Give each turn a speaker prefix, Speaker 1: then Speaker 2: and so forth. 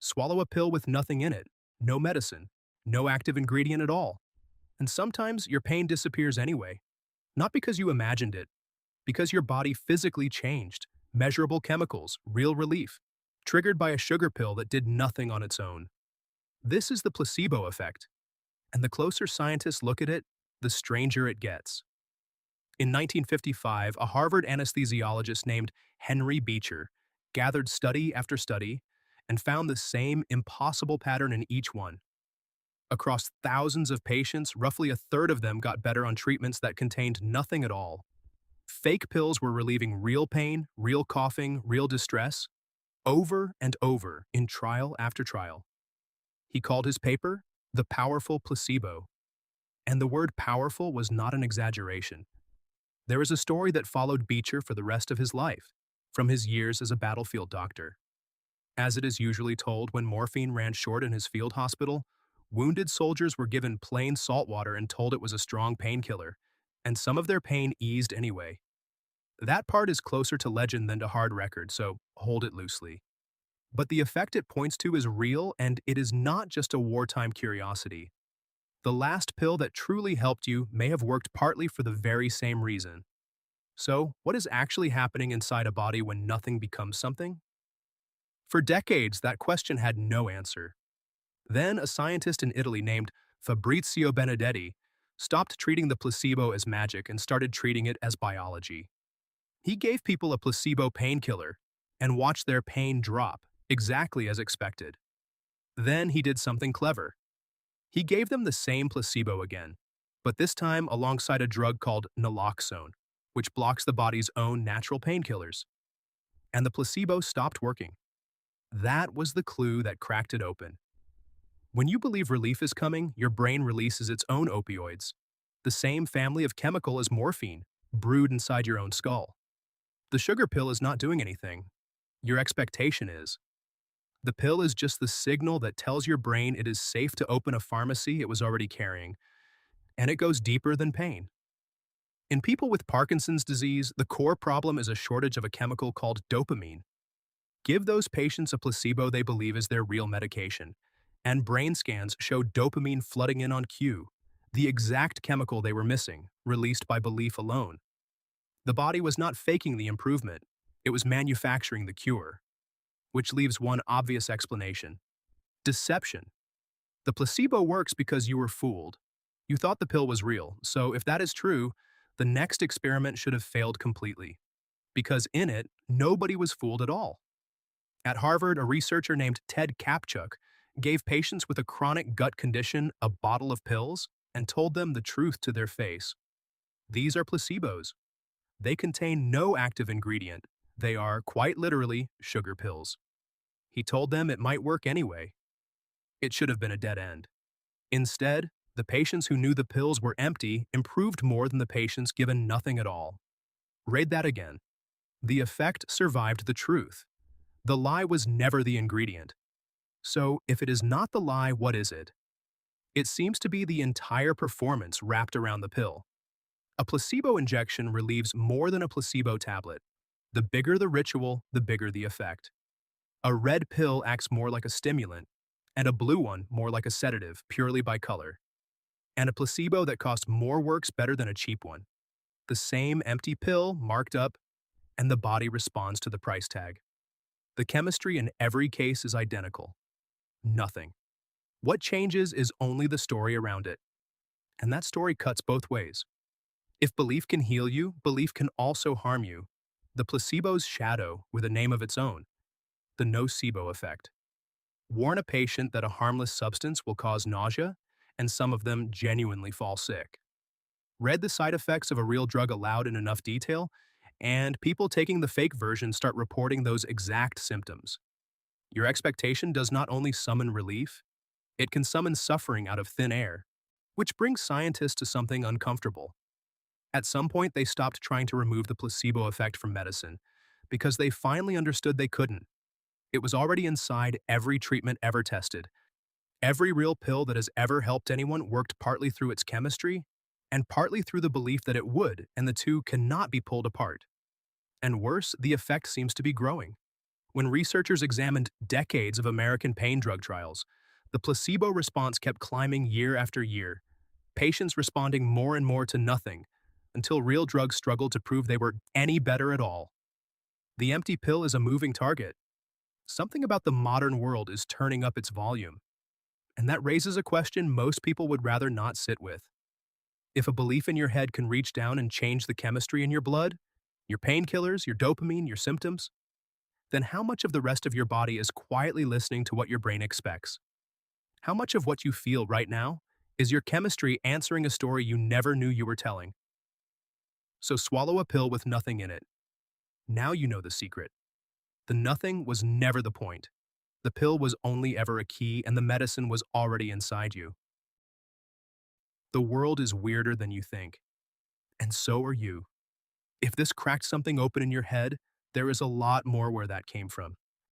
Speaker 1: Swallow a pill with nothing in it, no medicine, no active ingredient at all. And sometimes your pain disappears anyway. Not because you imagined it, because your body physically changed. Measurable chemicals, real relief, triggered by a sugar pill that did nothing on its own. This is the placebo effect. And the closer scientists look at it, the stranger it gets. In 1955, a Harvard anesthesiologist named Henry Beecher gathered study after study and found the same impossible pattern in each one. Across thousands of patients, roughly a third of them got better on treatments that contained nothing at all. Fake pills were relieving real pain, real coughing, real distress, over and over in trial after trial. He called his paper The Powerful Placebo. And the word powerful was not an exaggeration. There is a story that followed Beecher for the rest of his life, from his years as a battlefield doctor. As it is usually told, when morphine ran short in his field hospital, wounded soldiers were given plain salt water and told it was a strong painkiller, and some of their pain eased anyway. That part is closer to legend than to hard record, so hold it loosely. But the effect it points to is real, and it is not just a wartime curiosity. The last pill that truly helped you may have worked partly for the very same reason. So, what is actually happening inside a body when nothing becomes something? For decades, that question had no answer. Then, a scientist in Italy named Fabrizio Benedetti stopped treating the placebo as magic and started treating it as biology. He gave people a placebo painkiller and watched their pain drop, exactly as expected. Then he did something clever. He gave them the same placebo again, but this time alongside a drug called naloxone, which blocks the body's own natural painkillers. And the placebo stopped working. That was the clue that cracked it open. When you believe relief is coming, your brain releases its own opioids, the same family of chemical as morphine, brewed inside your own skull. The sugar pill is not doing anything. Your expectation is. The pill is just the signal that tells your brain it is safe to open a pharmacy it was already carrying, and it goes deeper than pain. In people with Parkinson's disease, the core problem is a shortage of a chemical called dopamine. Give those patients a placebo they believe is their real medication, and brain scans show dopamine flooding in on cue, the exact chemical they were missing, released by belief alone. The body was not faking the improvement, it was manufacturing the cure. Which leaves one obvious explanation. Deception. The placebo works because you were fooled. You thought the pill was real, so if that is true, the next experiment should have failed completely. Because in it, nobody was fooled at all. At Harvard, a researcher named Ted Kapchuk gave patients with a chronic gut condition a bottle of pills and told them the truth to their face. These are placebos. They contain no active ingredient. They are, quite literally, sugar pills. He told them it might work anyway. It should have been a dead end. Instead, the patients who knew the pills were empty improved more than the patients given nothing at all. Read that again. The effect survived the truth. The lie was never the ingredient. So, if it is not the lie, what is it? It seems to be the entire performance wrapped around the pill. A placebo injection relieves more than a placebo tablet. The bigger the ritual, the bigger the effect. A red pill acts more like a stimulant, and a blue one more like a sedative, purely by color. And a placebo that costs more works better than a cheap one. The same empty pill, marked up, and the body responds to the price tag. The chemistry in every case is identical. Nothing. What changes is only the story around it. And that story cuts both ways. If belief can heal you, belief can also harm you. The placebo's shadow with a name of its own. The nocebo effect. Warn a patient that a harmless substance will cause nausea, and some of them genuinely fall sick. Read the side effects of a real drug aloud in enough detail, and people taking the fake version start reporting those exact symptoms. Your expectation does not only summon relief, it can summon suffering out of thin air, which brings scientists to something uncomfortable. At some point, they stopped trying to remove the placebo effect from medicine because they finally understood they couldn't. It was already inside every treatment ever tested. Every real pill that has ever helped anyone worked partly through its chemistry and partly through the belief that it would, and the two cannot be pulled apart. And worse, the effect seems to be growing. When researchers examined decades of American pain drug trials, the placebo response kept climbing year after year, patients responding more and more to nothing, until real drugs struggled to prove they were any better at all. The empty pill is a moving target. Something about the modern world is turning up its volume, and that raises a question most people would rather not sit with. If a belief in your head can reach down and change the chemistry in your blood, your painkillers, your dopamine, your symptoms, then how much of the rest of your body is quietly listening to what your brain expects? How much of what you feel right now is your chemistry answering a story you never knew you were telling? So swallow a pill with nothing in it. Now you know the secret. The nothing was never the point. The pill was only ever a key, and the medicine was already inside you. The world is weirder than you think, and so are you. If this cracked something open in your head, there is a lot more where that came from.